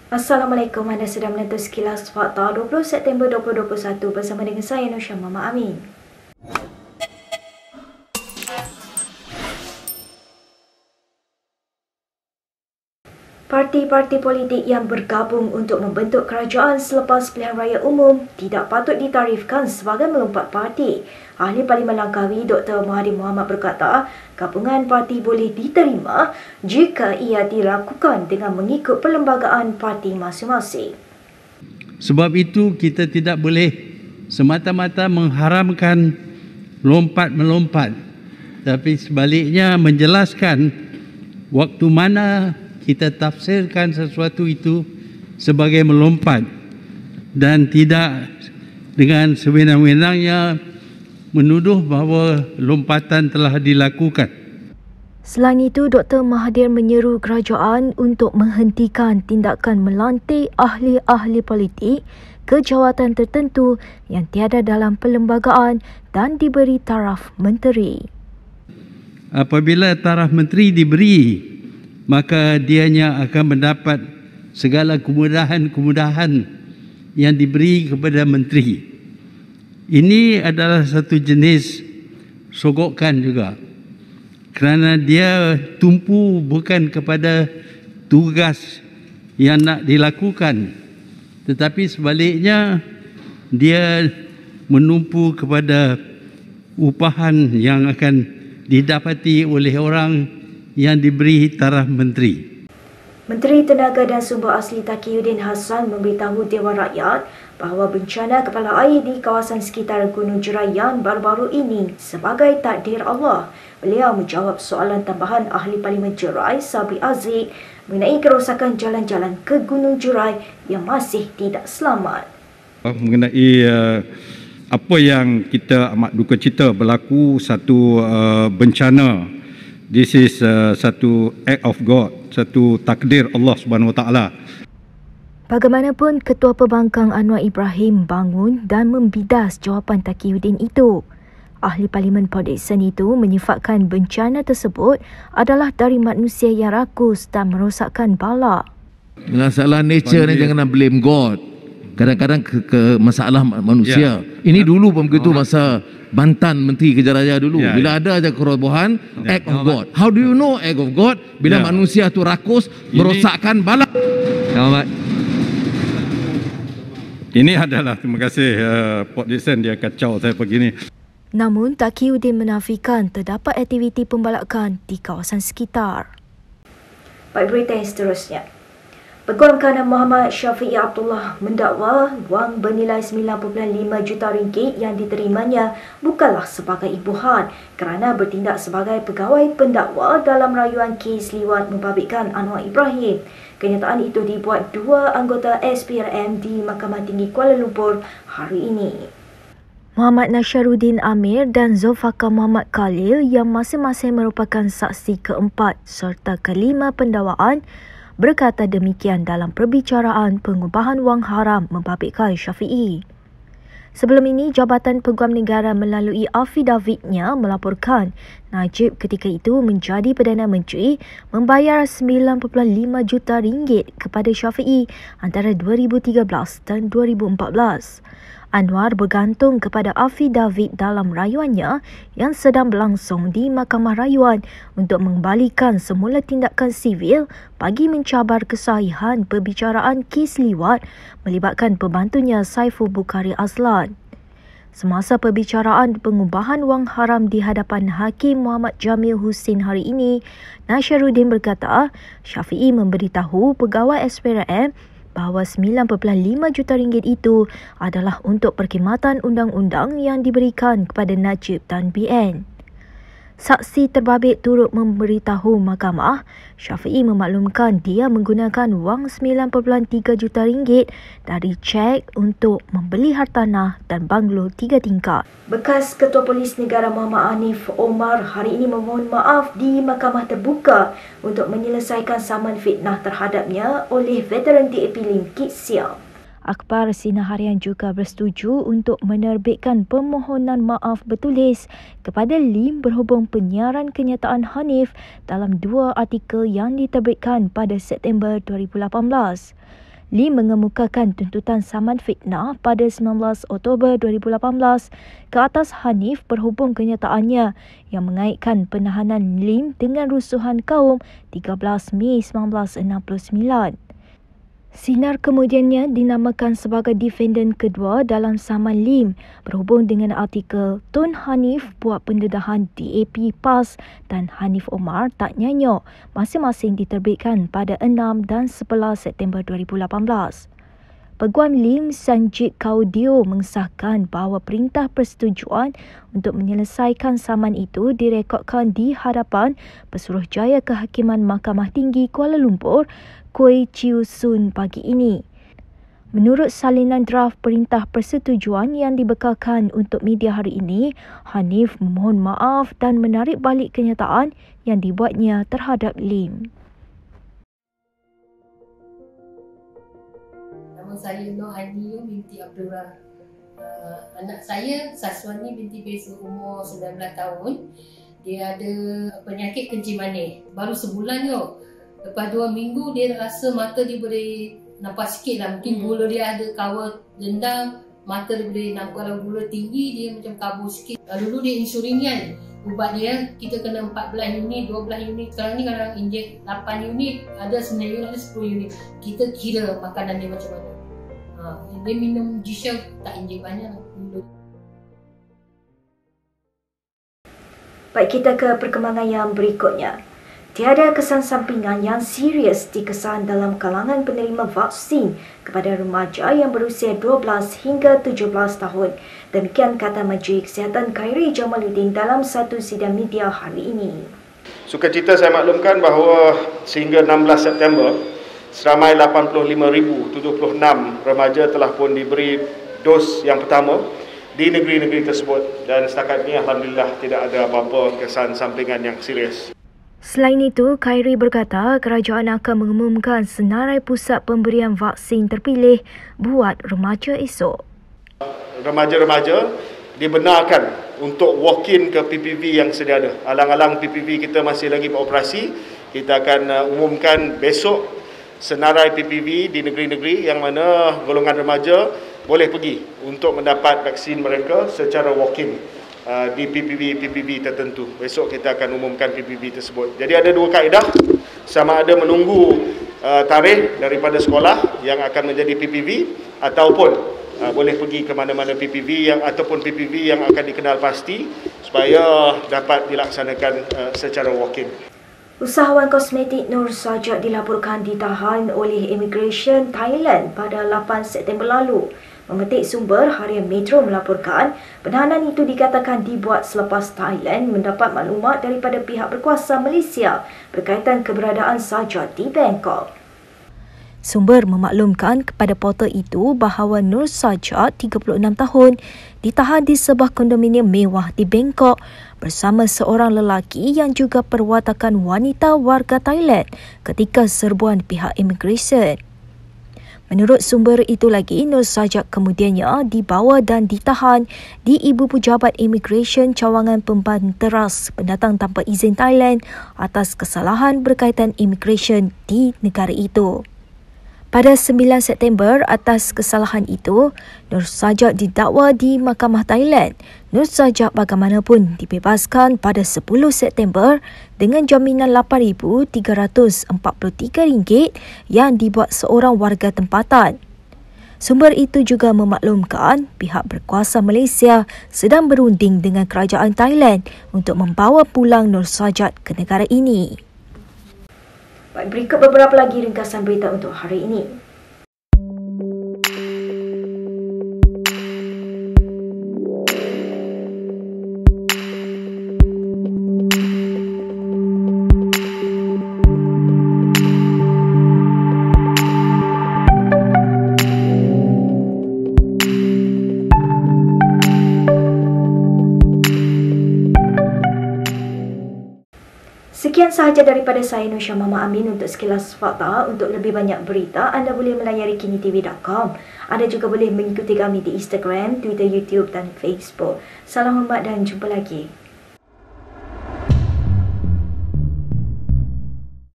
Assalamualaikum, anda sedang menonton Sekilas Fakta 20 September 2021 bersama dengan saya Nusha Mama Amin. Parti-parti politik yang bergabung untuk membentuk kerajaan selepas pilihan raya umum tidak patut ditarifkan sebagai melompat parti. Ahli Parlimen Langkawi Dr. Mahathir Mohamad berkata, gabungan parti boleh diterima jika ia dilakukan dengan mengikut perlembagaan parti masing-masing. Sebab itu kita tidak boleh semata-mata mengharamkan lompat-melompat, tapi sebaliknya menjelaskan waktu mana kita tafsirkan sesuatu itu sebagai melompat dan tidak dengan sewenang-wenangnya menuduh bahawa lompatan telah dilakukan. Selain itu, Dr. Mahathir menyeru kerajaan untuk menghentikan tindakan melantik ahli-ahli politik ke jawatan tertentu yang tiada dalam perlembagaan dan diberi taraf menteri. Apabila taraf menteri diberi, maka dianya akan mendapat segala kemudahan-kemudahan yang diberi kepada menteri. Ini adalah satu jenis sogokan juga, kerana dia tumpu bukan kepada tugas yang nak dilakukan, tetapi sebaliknya dia menumpu kepada upahan yang akan didapati oleh orang yang diberi taraf menteri. Menteri Tenaga dan Sumber Asli Taqiyuddin Hassan memberitahu Dewan Rakyat bahawa bencana kepala air di kawasan sekitar Gunung Jurayan baru-baru ini sebagai takdir Allah. Beliau menjawab soalan tambahan Ahli Parlimen Jerai Sabri Aziz mengenai kerosakan jalan-jalan ke Gunung Jurai yang masih tidak selamat. Mengenai apa yang kita amat duka cita berlaku satu bencana. This is satu act of God, satu takdir Allah Subhanahu Wa Taala. Bagaimanapun, Ketua Pembangkang Anwar Ibrahim bangun dan membidas jawapan Taqiyuddin itu. Ahli Parlimen Port Dickson itu menyifatkan bencana tersebut adalah dari manusia yang rakus dan merosakkan bala. Masalah nature ni jangan blame God. Kadang-kadang ke masalah manusia. Ini dulu pun begitu masa Bantan Menteri Kejaraya dulu. Bila ada aja kerobohan, act of God. How do you know act of God? Bila manusia tu rakus, merosakkan bala. Selamat. Ini adalah, terima kasih Port Dickson, dia kacau saya begini. Namun, Taqiyuddin menafikan terdapat aktiviti pembalakan di kawasan sekitar. Baik, berita yang seterusnya. Peguam Kanan Muhammad Syafiee Abdullah mendakwa wang bernilai 9.5 juta ringgit yang diterimanya bukanlah sebagai imbuhan kerana bertindak sebagai pegawai pendakwa dalam rayuan kes liwat membabitkan Anwar Ibrahim. Kenyataan itu dibuat dua anggota SPRM di Mahkamah Tinggi Kuala Lumpur hari ini. Muhammad Nasharuddin Amir dan Zulfaqar Muhammad Khalil yang masing-masing merupakan saksi keempat serta kelima pendakwaan berkata demikian dalam perbicaraan pengubahan wang haram membabitkan Syafiee. Sebelum ini, Jabatan Peguam Negara melalui afidavitnya melaporkan Najib ketika itu menjadi Perdana Menteri membayar 9.5 juta ringgit kepada Syafiee antara 2013 dan 2014. Anwar bergantung kepada afidavit dalam rayuannya yang sedang berlangsung di Mahkamah Rayuan untuk mengembalikan semula tindakan sivil bagi mencabar kesahihan perbicaraan kes liwat melibatkan pembantunya Saiful Bukhari Azlan. Semasa perbicaraan pengubahan wang haram di hadapan Hakim Muhammad Jamil Husin hari ini, Nasharuddin berkata Syafiee memberitahu pegawai SPRM bahawa 9.5 juta ringgit itu adalah untuk perkhidmatan undang-undang yang diberikan kepada Najib dan BN. Saksi terbabit turut memberitahu mahkamah, Syafiee memaklumkan dia menggunakan wang 9.3 juta ringgit dari cek untuk membeli hartanah dan banglo 3 tingkat. Bekas Ketua Polis Negara Muhammad Hanif Omar hari ini memohon maaf di mahkamah terbuka untuk menyelesaikan saman fitnah terhadapnya oleh veteran DAP Lim Kit Siang. Akhbar Sinar Harian juga bersetuju untuk menerbitkan permohonan maaf bertulis kepada Lim berhubung penyiaran kenyataan Hanif dalam dua artikel yang diterbitkan pada September 2018. Lim mengemukakan tuntutan saman fitnah pada 19 Oktober 2018 ke atas Hanif berhubung kenyataannya yang mengaitkan penahanan Lim dengan rusuhan kaum 13 Mei 1969. Sinar kemudiannya dinamakan sebagai defendant kedua dalam saman Lim berhubung dengan artikel Tun Hanif buat pendedahan DAP PAS dan Hanif Omar tak nyanyok masing-masing diterbitkan pada 6 dan 11 September 2018. Peguam Lim Sanjit Kaudio mengesahkan bahawa perintah persetujuan untuk menyelesaikan saman itu direkodkan di hadapan Pesuruhjaya Kehakiman Mahkamah Tinggi Kuala Lumpur, Koi Chiu Sun pagi ini. Menurut salinan draft perintah persetujuan yang dibekalkan untuk media hari ini, Hanif memohon maaf dan menarik balik kenyataan yang dibuatnya terhadap Lim. Nama saya Nur Hadiyu binti Abdullah. Anak saya Saswani binti Besu, umur 19 tahun. Dia ada penyakit kencing manis. Baru sebulan je. Lepas 2 minggu dia rasa mata dia boleh nampak sikit lah. Mungkin gula dia ada kawal dendam. Mata dia boleh nampak, kalau gula tinggi dia macam kabur sikit. Dulu dia insulinian. Ubat dia kita kena 14 unit, 12 unit. Sekarang ni kalau injek 8 unit, ada 9 unit, ada 10 unit. Kita kira makanan dia macam mana. Dia minum G-Shock tak injek banyak. Baik, kita ke perkembangan yang berikutnya. Tiada kesan sampingan yang serius dikesan dalam kalangan penerima vaksin kepada remaja yang berusia 12 hingga 17 tahun. Demikian kata Menteri Kesihatan Khairi Jamaluddin dalam satu sidang media hari ini. Sukacita saya maklumkan bahawa sehingga 16 September, seramai 85,076 remaja telah pun diberi dos yang pertama di negeri-negeri tersebut, dan setakat ini alhamdulillah tidak ada apa-apa kesan sampingan yang serius. Selain itu, Khairi berkata kerajaan akan mengumumkan senarai pusat pemberian vaksin terpilih buat remaja esok. Remaja-remaja dibenarkan untuk walk-in ke PPV yang sedia ada. Alang-alang PPV kita masih lagi beroperasi, kita akan umumkan besok senarai PPV di negeri-negeri yang mana golongan remaja boleh pergi untuk mendapat vaksin mereka secara walk-in di PPV tertentu. Besok kita akan umumkan PPV tersebut. Jadi ada dua kaedah, sama ada menunggu tarikh daripada sekolah yang akan menjadi PPV ataupun boleh pergi ke mana-mana PPV yang ataupun PPV yang akan dikenal pasti supaya dapat dilaksanakan secara walk-in. Usahawan kosmetik Nur Sajat dilaporkan ditahan oleh Immigration Thailand pada 8 September lalu. Memetik sumber Harian Metro melaporkan, penahanan itu dikatakan dibuat selepas Thailand mendapat maklumat daripada pihak berkuasa Malaysia berkaitan keberadaan Sajat di Bangkok. Sumber memaklumkan kepada portal itu bahawa Nur Sajat, 36 tahun, ditahan di sebuah kondominium mewah di Bangkok bersama seorang lelaki yang juga perwatakan wanita warga Thailand ketika serbuan pihak imigresen. Menurut sumber itu lagi, Nur Sajat kemudiannya dibawa dan ditahan di Ibu Pejabat Imigresen Cawangan Pembanteras Pendatang Tanpa Izin Thailand atas kesalahan berkaitan imigresen di negara itu. Pada 9 September, atas kesalahan itu, Nur Sajat didakwa di Mahkamah Thailand. Nur Sajat bagaimanapun dibebaskan pada 10 September dengan jaminan RM8,343 yang dibuat seorang warga tempatan. Sumber itu juga memaklumkan pihak berkuasa Malaysia sedang berunding dengan kerajaan Thailand untuk membawa pulang Nur Sajat ke negara ini. Baik, berikut beberapa lagi ringkasan berita untuk hari ini. Sekian sahaja daripada saya Nusya Mama Amin untuk sekilas fakta. Untuk lebih banyak berita, anda boleh melayari kinitv.com. Anda juga boleh mengikuti kami di Instagram, Twitter, YouTube dan Facebook. Salam hormat dan jumpa lagi.